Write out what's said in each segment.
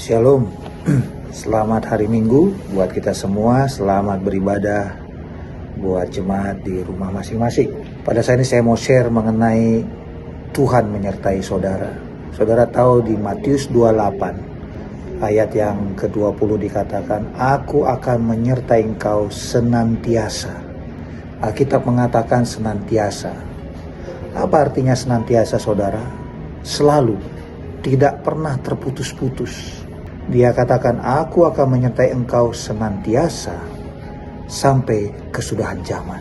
Shalom, selamat hari Minggu buat kita semua, selamat beribadah buat jemaat di rumah masing-masing. Pada saat ini saya mau share mengenai Tuhan menyertai saudara. Saudara tahu di Matius 28 ayat yang ke-20 dikatakan, Aku akan menyertai engkau senantiasa. Alkitab mengatakan senantiasa. Apa artinya senantiasa, saudara? Selalu, tidak pernah terputus-putus. Dia katakan, aku akan menyertai engkau senantiasa sampai kesudahan zaman.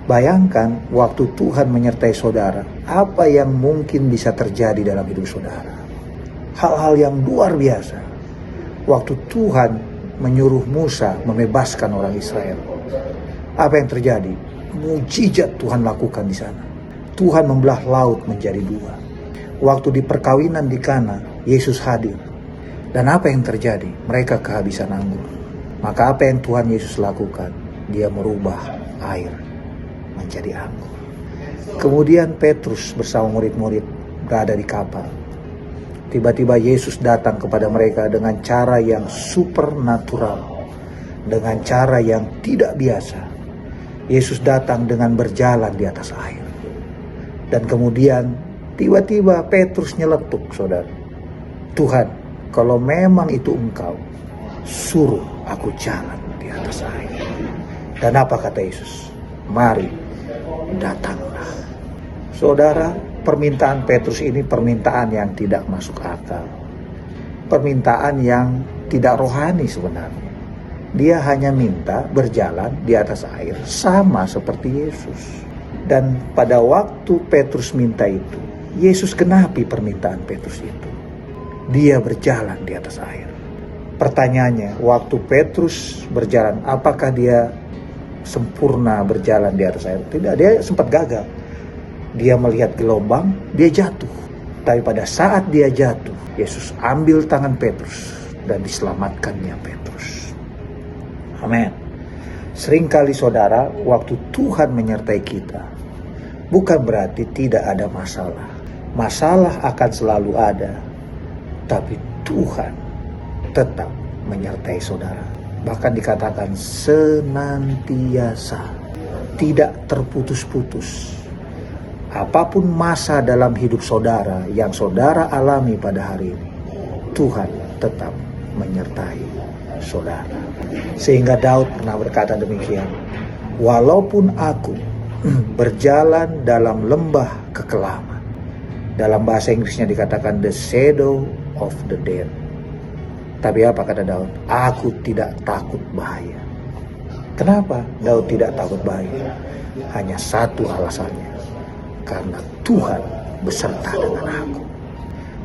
Bayangkan waktu Tuhan menyertai saudara, apa yang mungkin bisa terjadi dalam hidup saudara. Hal-hal yang luar biasa. Waktu Tuhan menyuruh Musa membebaskan orang Israel, apa yang terjadi? Mujizat Tuhan lakukan di sana. Tuhan membelah laut menjadi dua. Waktu di perkawinan di Kana, Yesus hadir. Dan apa yang terjadi? Mereka kehabisan anggur. Maka apa yang Tuhan Yesus lakukan? Dia merubah air menjadi anggur. Kemudian Petrus bersama murid-murid berada di kapal. Tiba-tiba Yesus datang kepada mereka dengan cara yang supernatural. Dengan cara yang tidak biasa. Yesus datang dengan berjalan di atas air. Dan kemudian tiba-tiba Petrus nyeletuk, saudara. Tuhan, kalau memang itu engkau, suruh aku jalan di atas air. Dan apa kata Yesus? Mari, datanglah. Saudara, permintaan Petrus ini permintaan yang tidak masuk akal. Permintaan yang tidak rohani sebenarnya. Dia hanya minta berjalan di atas air sama seperti Yesus. Dan pada waktu Petrus minta itu, Yesus genapi permintaan Petrus itu. Dia berjalan di atas air. Pertanyaannya, waktu Petrus berjalan, apakah dia sempurna berjalan di atas air? Tidak, dia sempat gagal. Dia melihat gelombang, dia jatuh. Tapi pada saat dia jatuh, Yesus ambil tangan Petrus dan diselamatkannya Petrus. Amin. Seringkali saudara, waktu Tuhan menyertai kita, bukan berarti tidak ada masalah. Masalah akan selalu ada. Tapi Tuhan tetap menyertai saudara. Bahkan dikatakan senantiasa, tidak terputus-putus. Apapun masa dalam hidup saudara yang saudara alami pada hari ini, Tuhan tetap menyertai saudara. Sehingga Daud pernah berkata demikian, walaupun aku berjalan dalam lembah kekelaman. Dalam bahasa Inggrisnya dikatakan the shadow of the dead. Tapi apa kata Daud? Aku tidak takut bahaya. Kenapa Daud tidak takut bahaya? Hanya satu alasannya. Karena Tuhan beserta dengan aku.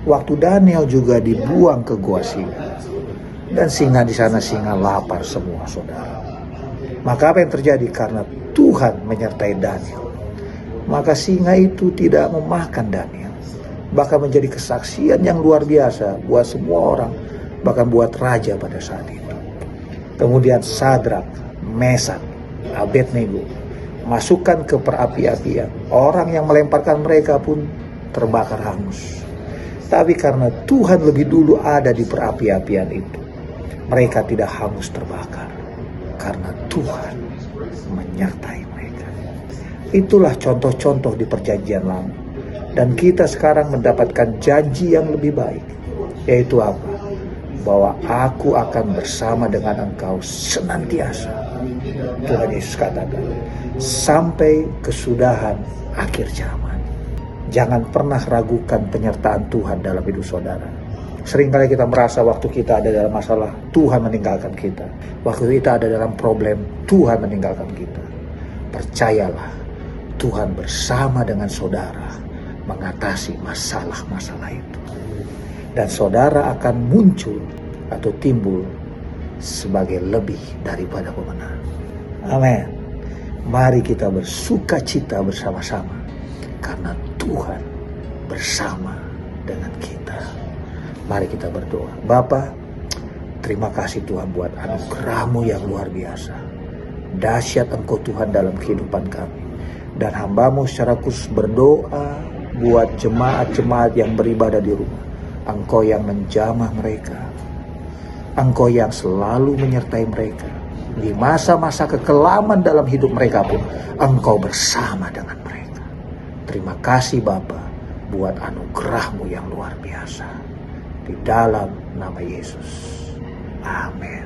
Waktu Daniel juga dibuang ke gua singa. Dan singa di sana singa lapar semua, saudara. Maka apa yang terjadi? Karena Tuhan menyertai Daniel, maka singa itu tidak memakan Daniel. Bahkan menjadi kesaksian yang luar biasa buat semua orang, bahkan buat raja pada saat itu. Kemudian Sadrak, Mesak, Abednego masukkan ke perapi-apian. Orang yang melemparkan mereka pun terbakar hangus. Tapi karena Tuhan lebih dulu ada di perapi-apian itu, mereka tidak hangus terbakar. Karena Tuhan menyertai mereka. Itulah contoh-contoh di perjanjian lama. Dan kita sekarang mendapatkan janji yang lebih baik. Yaitu apa? Bahwa aku akan bersama dengan engkau senantiasa. Tuhan Yesus katakan, sampai kesudahan akhir zaman. Jangan pernah ragukan penyertaan Tuhan dalam hidup saudara. Seringkali kita merasa waktu kita ada dalam masalah, Tuhan meninggalkan kita. Waktu kita ada dalam problem, Tuhan meninggalkan kita. Percayalah, Tuhan bersama dengan saudara mengatasi masalah-masalah itu. Dan saudara akan muncul atau timbul sebagai lebih daripada pemenang. Amin. Mari kita bersuka cita bersama-sama karena Tuhan bersama dengan kita. Mari kita berdoa. Bapa, terima kasih Tuhan buat anugerah-Mu yang luar biasa. Dahsyat Engkau Tuhan dalam kehidupan kami. Dan hamba-Mu secara khusus berdoa buat jemaat-jemaat yang beribadah di rumah. Engkau yang menjamah mereka. Engkau yang selalu menyertai mereka. Di masa-masa kekelaman dalam hidup mereka pun, Engkau bersama dengan mereka. Terima kasih Bapa buat anugerah-Mu yang luar biasa. Di dalam nama Yesus. Amin.